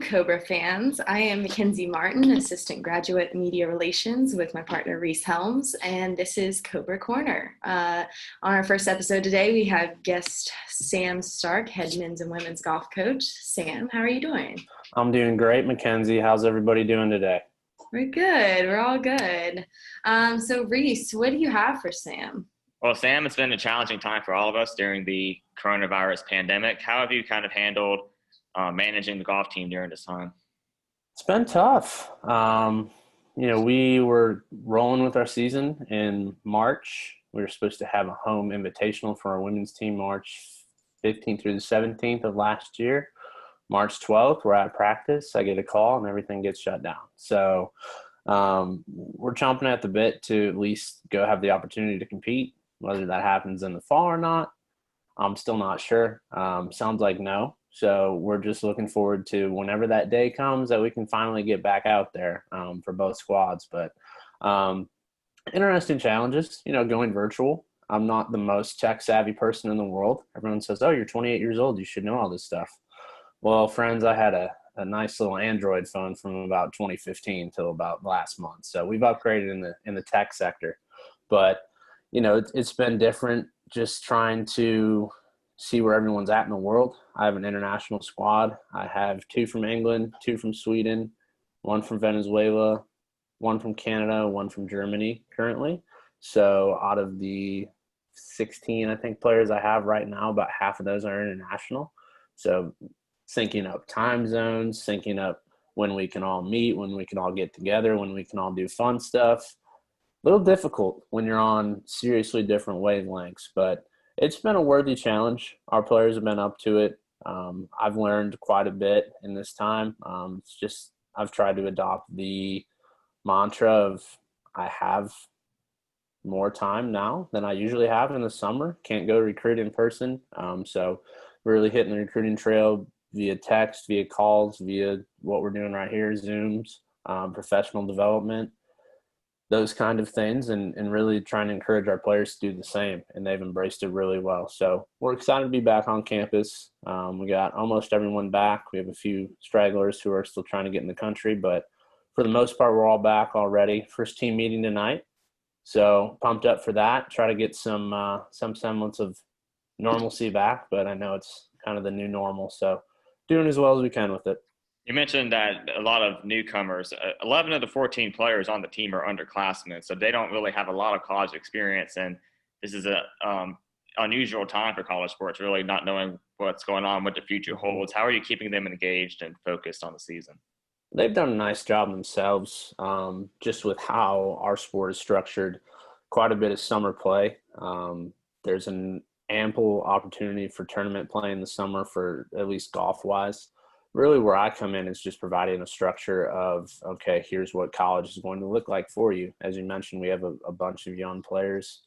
Cobra fans. I am Mykenzie Martin, Assistant Graduate Media Relations with my partner Reece Helms, and this is Cobra Corner. On our first episode today, we have guest Sam Stark, head men's and women's golf coach. Sam, how are you doing? I'm doing great, Mykenzie. How's everybody doing today? We're good. We're all good. So Reece, what do you have for Sam? Well, Sam, it's been a challenging time for all of us during the coronavirus pandemic. How have you kind of handled managing the golf team during this time? It's been tough. We were rolling with our season in March. We were supposed to have a home invitational for our women's team March 15th through the 17th of last year. March 12th, we're at practice. I get a call and everything gets shut down. So we're chomping at the bit to at least go have the opportunity to compete. Whether that happens in the fall or not, I'm still not sure. Sounds like no. So we're just looking forward to whenever that day comes that we can finally get back out there for both squads. But interesting challenges, going virtual. I'm not the most tech-savvy person in the world. Everyone says, oh, you're 28 years old. You should know all this stuff. Well, friends, I had a nice little Android phone from about 2015 till about last month. So we've upgraded in the tech sector. But, it's been different just trying to see where everyone's at in the world. I have an international squad. I have 2 from England, 2 from Sweden, 1 from Venezuela, 1 from Canada, 1 from Germany currently. So out of the 16, I think, players I have right now, about half of those are international. So syncing up time zones, syncing up when we can all meet, when we can all get together, when we can all do fun stuff. A little difficult when you're on seriously different wavelengths, but it's been a worthy challenge. Our players have been up to it. I've learned quite a bit in this time. It's just I've tried to adopt the mantra of I have more time now than I usually have in the summer. Can't go recruit in person. So really hitting the recruiting trail via text, via calls, via what we're doing right here, Zooms, professional development, those kind of things, and really trying to encourage our players to do the same, and they've embraced it really well. So we're excited to be back on campus. We got almost everyone back. We have a few stragglers who are still trying to get in the country, but for the most part, we're all back already. First team meeting tonight, so pumped up for that. Try to get some semblance of normalcy back, but I know it's kind of the new normal, so doing as well as we can with it. You mentioned that a lot of newcomers, 11 of the 14 players on the team are underclassmen, so they don't really have a lot of college experience, and this is a unusual time for college sports, really not knowing what's going on, what the future holds. How are you keeping them engaged and focused on the season? They've done a nice job themselves, just with how our sport is structured. Quite a bit of summer play. There's an ample opportunity for tournament play in the summer for at least golf-wise. Really where I come in is just providing a structure of, okay, here's what college is going to look like for you. As you mentioned, we have a bunch of young players.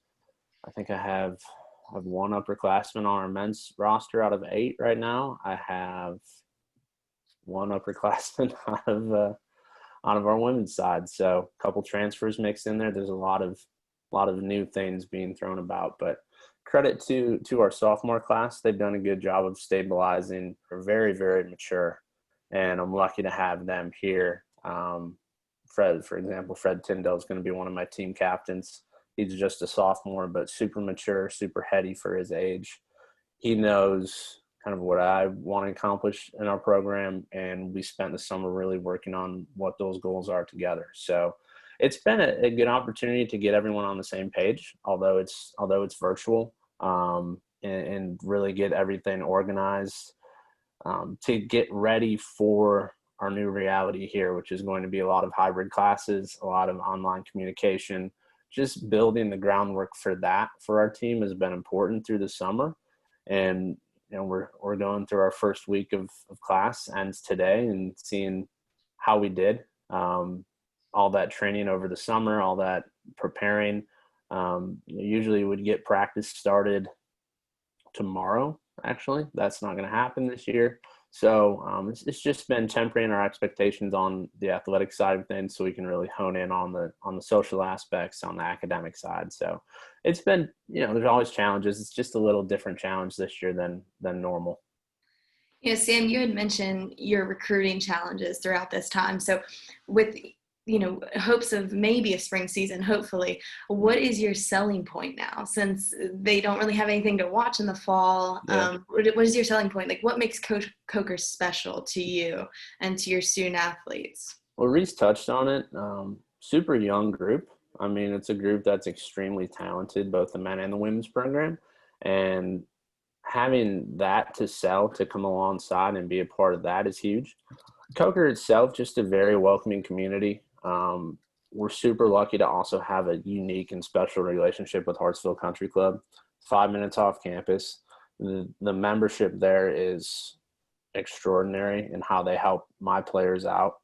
I think I have 1 upperclassman on our men's roster out of 8 right now. I have 1 upperclassman out of our women's side. So a couple transfers mixed in there. There's a lot of new things being thrown about, but credit to our sophomore class. They've done a good job of stabilizing. They're very, very mature, and I'm lucky to have them here. Fred, for example, Fred Tyndall is going to be one of my team captains. He's just a sophomore, but super mature, super heady for his age. He knows kind of what I want to accomplish in our program, and we spent the summer really working on what those goals are together. So it's been a good opportunity to get everyone on the same page, although it's virtual, and really get everything organized to get ready for our new reality here, which is going to be a lot of hybrid classes, a lot of online communication. Just building the groundwork for that for our team has been important through the summer, and we're going through our first week of class ends today, and seeing how we did. All that training over the summer, all that preparing. Usually would get practice started tomorrow, actually. That's not going to happen this year. So it's just been tempering our expectations on the athletic side of things so we can really hone in on the social aspects, on the academic side. So it's been, there's always challenges. It's just a little different challenge this year than normal. Sam, you had mentioned your recruiting challenges throughout this time. So with, hopes of maybe a spring season, hopefully, what is your selling point now since they don't really have anything to watch in the fall? Yeah. What is your selling point? Like, what makes Coker special to you and to your student athletes? Well, Reece touched on it. Super young group. I mean, it's a group that's extremely talented, both the men and the women's program. And having that to sell, to come alongside and be a part of that is huge. Coker itself, just a very welcoming community. We're super lucky to also have a unique and special relationship with Hartsville Country Club, 5 minutes off campus. The membership there is extraordinary in how they help my players out.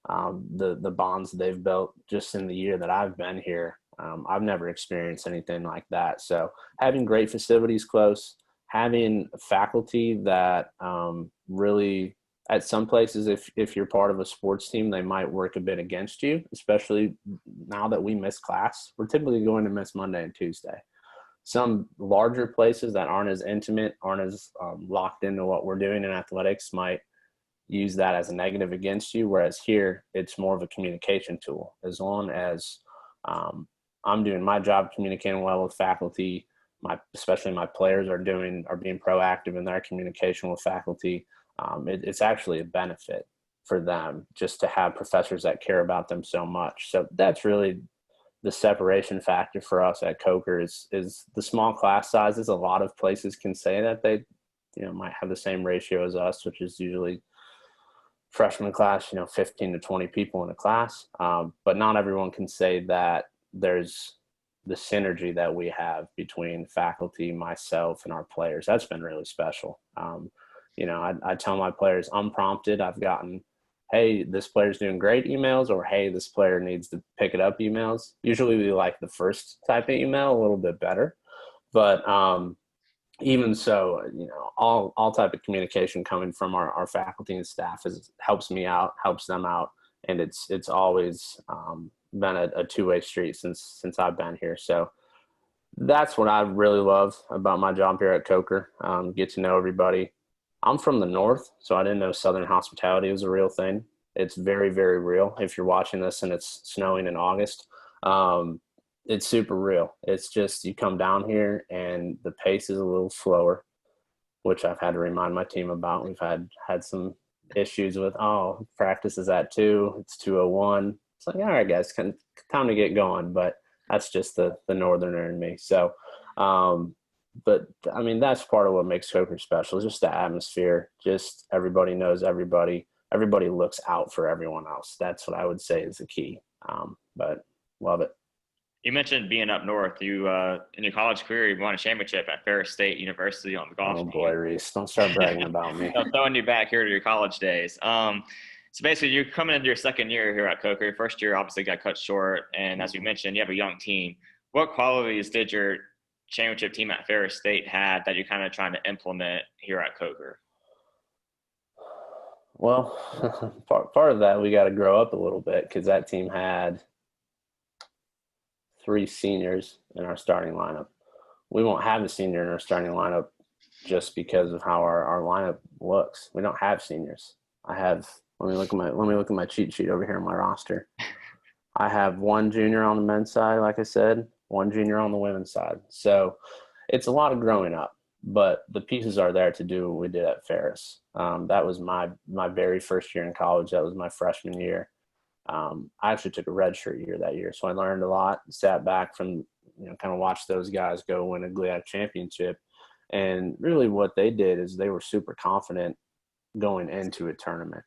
The bonds they've built just in the year that I've been here, I've never experienced anything like that. So having great facilities close, having faculty that really, at some places, if you're part of a sports team, they might work a bit against you, especially now that we miss class. We're typically going to miss Monday and Tuesday. Some larger places that aren't as intimate, aren't as locked into what we're doing in athletics might use that as a negative against you, whereas here it's more of a communication tool. As long as I'm doing my job communicating well with faculty, especially my players are being proactive in their communication with faculty, it's actually a benefit for them just to have professors that care about them so much. So that's really the separation factor for us at Coker is the small class sizes. A lot of places can say that they might have the same ratio as us, which is usually freshman class, 15 to 20 people in a class. But not everyone can say that there's the synergy that we have between faculty, myself, and our players. That's been really special. I tell my players unprompted, I've gotten, hey, this player's doing great emails, or hey, this player needs to pick it up emails. Usually we like the first type of email a little bit better. But even so, all type of communication coming from our faculty and staff helps me out, helps them out, and it's always been a two-way street since I've been here. So that's what I really love about my job here at Coker. Get to know everybody. I'm from the north, so I didn't know Southern hospitality was a real thing. It's very, very real. If you're watching this and it's snowing in August, it's super real. It's just you come down here and the pace is a little slower, which I've had to remind my team about. We've had some issues with, practice is at 2, it's 2:01. It's like, all right, guys, time to get going. But that's just the northerner in me. So, but I mean, that's part of what makes Coker special, just the atmosphere. Just everybody knows everybody. Everybody looks out for everyone else. That's what I would say is the key. But love it. You mentioned being up north. You, in your college career, you won a championship at Ferris State University on the golf team. Oh, boy, Reece. Don't start bragging about me. I'm throwing you back here to your college days. So basically, you're coming into your second year here at Coker. Your first year obviously got cut short, and as you mentioned, you have a young team. What qualities did your championship team at Ferris State had that you're kind of trying to implement here at Coker? Well, part of that, we got to grow up a little bit because that team had 3 seniors in our starting lineup. We won't have a senior in our starting lineup just because of how our lineup looks. We don't have seniors. Let me look at my cheat sheet over here on my roster. I have 1 junior on the men's side, like I said, 1 junior on the women's side. So it's a lot of growing up, but the pieces are there to do what we did at Ferris. That was my very first year in college. That was my freshman year. I actually took a redshirt year that year, so I learned a lot, sat back from, kind of watched those guys go win a GLIAC championship. And really what they did is they were super confident going into a tournament.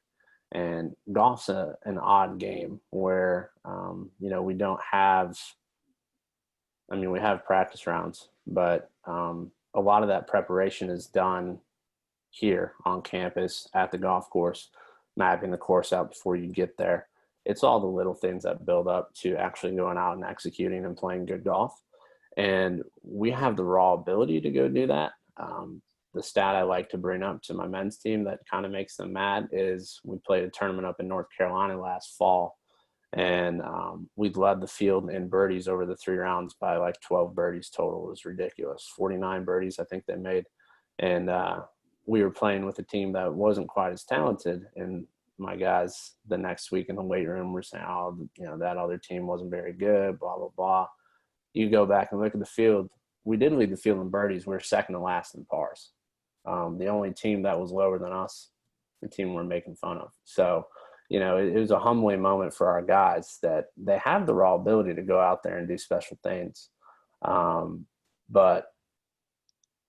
And golf's an odd game where, we don't have – we have practice rounds, but a lot of that preparation is done here on campus at the golf course, mapping the course out before you get there. It's all the little things that build up to actually going out and executing and playing good golf. And we have the raw ability to go do that. The stat I like to bring up to my men's team that kind of makes them mad is we played a tournament up in North Carolina last fall, and we led the field in birdies over the 3 rounds by like 12 birdies total. It was ridiculous. 49 birdies I think they made. And we were playing with a team that wasn't quite as talented, and my guys the next week in the weight room were saying, oh, that other team wasn't very good, blah, blah, blah. You go back and look at the field. We did lead the field in birdies. We're second to last in pars. The only team that was lower than us, the team we're making fun of. So, it was a humbling moment for our guys that they have the raw ability to go out there and do special things. But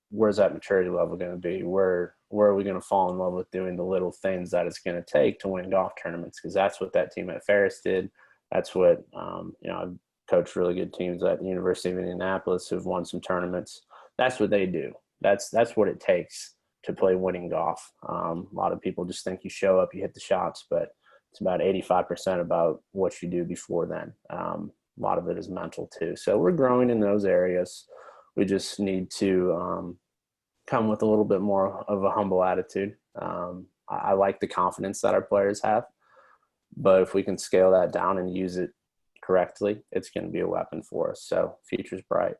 where's that maturity level going to be? Where are we going to fall in love with doing the little things that it's going to take to win golf tournaments? Because that's what that team at Ferris did. That's what, I've coached really good teams at the University of Indianapolis who've won some tournaments. That's what they do. That's what it takes to play winning golf. A lot of people just think you show up, you hit the shots, but it's about 85% about what you do before then. A lot of it is mental too. So we're growing in those areas. We just need to come with a little bit more of a humble attitude. I like the confidence that our players have, but if we can scale that down and use it correctly, it's going to be a weapon for us. So future's bright.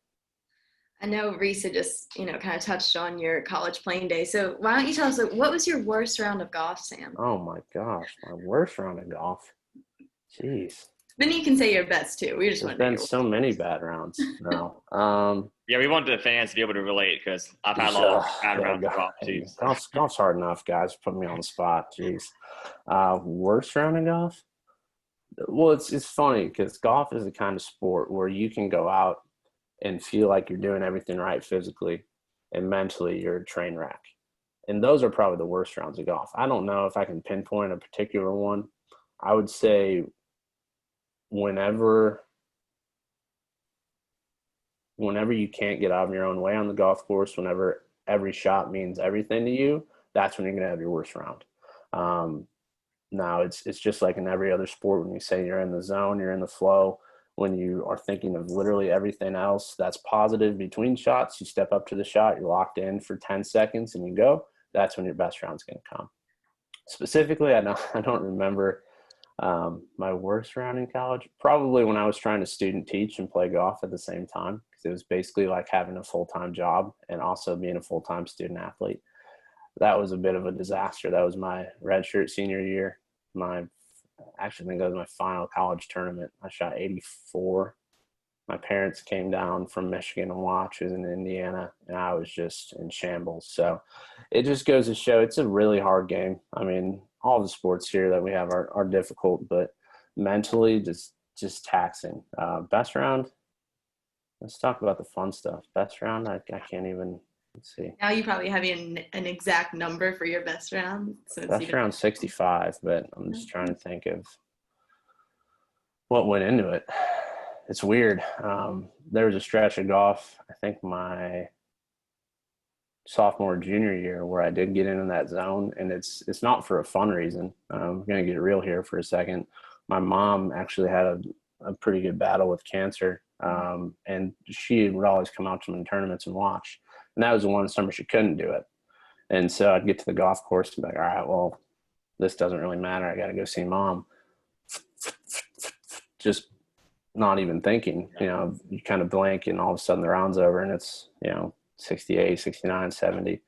I know Reece had just, kind of touched on your college playing day. So why don't you tell us, what was your worst round of golf, Sam? Oh my gosh, my worst round of golf. Jeez. Then you can say your best too. We just There's been so many bad rounds. No. Yeah, we wanted the fans to be able to relate because I've had a lot of bad rounds of golf too. Golf's hard enough, guys. Put me on the spot. Jeez. Worst round of golf? Well, it's funny because golf is the kind of sport where you can go out and feel like you're doing everything right physically, and mentally you're a train wreck. And those are probably the worst rounds of golf. I don't know if I can pinpoint a particular one. I would say whenever you can't get out of your own way on the golf course, whenever every shot means everything to you, that's when you're going to have your worst round. Now it's just like in every other sport. When you say you're in the zone, you're in the flow. When you are thinking of literally everything else that's positive between shots, you step up to the shot, you're locked in for 10 seconds and you go, that's when your best round's going to come. Specifically, I don't remember my worst round in college. Probably when I was trying to student teach and play golf at the same time, because it was basically like having a full-time job and also being a full-time student athlete. That was a bit of a disaster. That was my redshirt senior year. I think that was my final college tournament. I shot 84. My parents came down from Michigan to watch. It was in Indiana, and I was just in shambles. So it just goes to show it's a really hard game. I mean, all the sports here that we have are difficult, but mentally just taxing. Best round, let's talk about the fun stuff. Best round, I can't even – let's see. Now you probably have an exact number for your best round. Best round 65, but I'm just trying to think of what went into it. It's weird. There was a stretch of golf, I think my sophomore, junior year, where I did get into that zone, and it's not for a fun reason. I'm going to get real here for a second. My mom actually had a pretty good battle with cancer, and she would always come out to my tournaments and watch. And that was the one summer she couldn't do it. And so I'd get to the golf course and be like, all right, well, this doesn't really matter. I got to go see mom. Just not even thinking, you kind of blank and all of a sudden the round's over and it's, 68, 69, 70.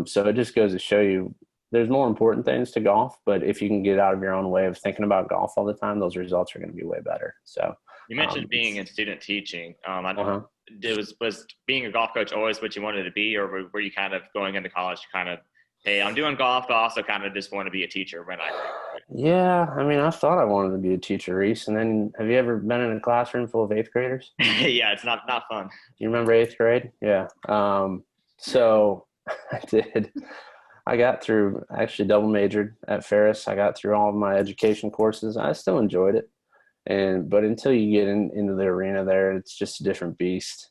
So it just goes to show you there's more important things to golf, but if you can get out of your own way of thinking about golf all the time, those results are going to be way better. So you mentioned being in student teaching. Was being a golf coach always what you wanted to be, or were you kind of going into college kind of, hey, I'm doing golf, but also kind of just want to be a teacher when I think? Yeah, I mean, I thought I wanted to be a teacher, Reece. And then have you ever been in a classroom full of eighth graders? Yeah, it's not fun. You remember eighth grade? Yeah. So I did. I got through, actually double majored at Ferris. I got through all of my education courses. I still enjoyed it. But until you get into the arena there, it's just a different beast.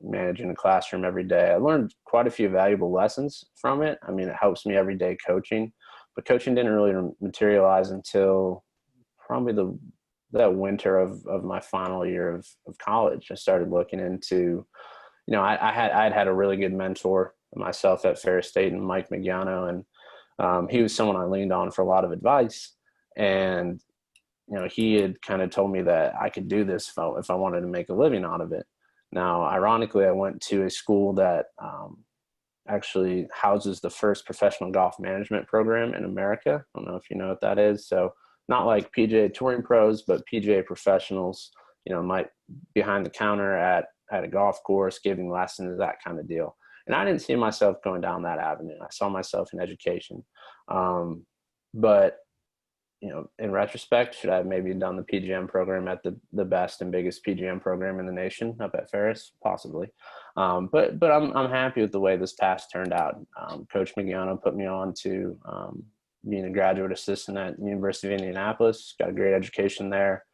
Managing a classroom every day, I learned quite a few valuable lessons from it. I mean, it helps me every day coaching, but coaching didn't really materialize until probably that winter of my final year of college. I started looking into, I'd had a really good mentor myself at Ferris State, and Mike Mignano, and he was someone I leaned on for a lot of advice. And he had kind of told me that I could do this if I wanted to make a living out of it. Now, ironically, I went to a school that actually houses the first professional golf management program in America. I don't know if you know what that is. So not like PGA touring pros, but PGA professionals, might behind the counter at a golf course, giving lessons, that kind of deal. And I didn't see myself going down that avenue. I saw myself in education. But in retrospect, should I have maybe done the PGM program at the best and biggest PGM program in the nation up at Ferris? Possibly. But I'm happy with the way this pass turned out. Coach Migiano put me on to being a graduate assistant at the University of Indianapolis. Got a great education there.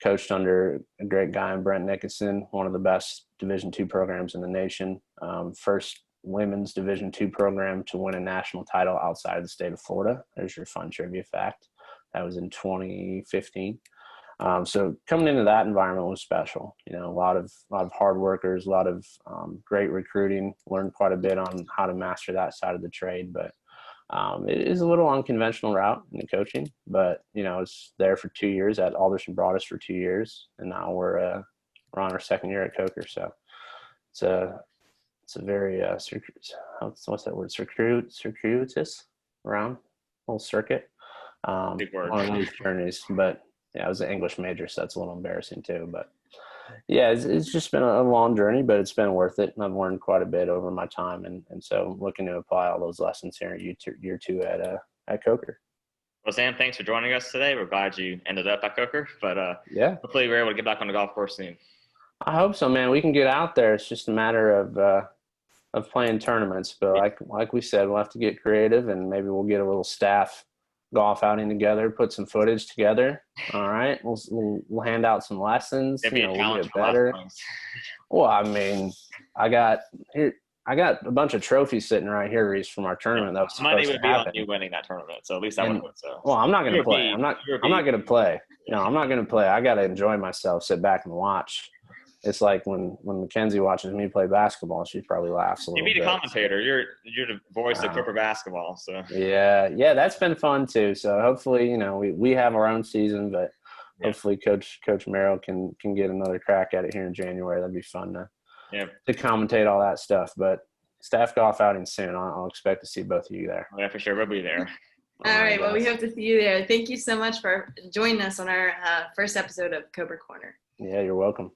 Coached under a great guy in Brent Nickinson, one of the best Division II programs in the nation. First women's Division II program to win a national title outside of the state of Florida. There's your fun trivia fact. That was in 2015. So coming into that environment was special. A lot of hard workers, a lot of great recruiting. Learned quite a bit on how to master that side of the trade. But it is a little unconventional route in the coaching. But I was there for 2 years at Alderson Broadus for 2 years, and now we're on our second year at Coker. So it's a very what's that word? Circuitous around whole circuit. Big word. One of those journeys, but yeah, I was an English major, so that's a little embarrassing too. But yeah, it's just been a long journey, but it's been worth it, and I've learned quite a bit over my time, and so I'm looking to apply all those lessons here in year two at Coker. Well, Sam, thanks for joining us today. We're glad you ended up at Coker, but yeah, hopefully we're able to get back on the golf course soon. I hope so, man. We can get out there. It's just a matter of playing tournaments, but like we said, we'll have to get creative, and maybe we'll get a little staff golf outing together, put some footage together. All right, we'll hand out some lessons. We'll get better. Well, I mean, I got a bunch of trophies sitting right here, Reece, from our tournament. That was supposed money would to be happen. on you winning that tournament, so at least I would. So. Well, I'm not going to play. I'm not going to play. No, I'm not going to play. I got to enjoy myself, sit back and watch. It's like when Mykenzie watches me play basketball, she probably laughs a little bit. You be the commentator. You're the voice of Cobra basketball. So yeah, that's been fun too. So hopefully, we have our own season, but hopefully Coach Merrill can get another crack at it here in January. That'd be fun to commentate all that stuff. But staff golf outing soon. I'll expect to see both of you there. Yeah, for sure, we'll be there. All right. Well, we hope to see you there. Thank you so much for joining us on our first episode of Cobra Corner. Yeah, you're welcome.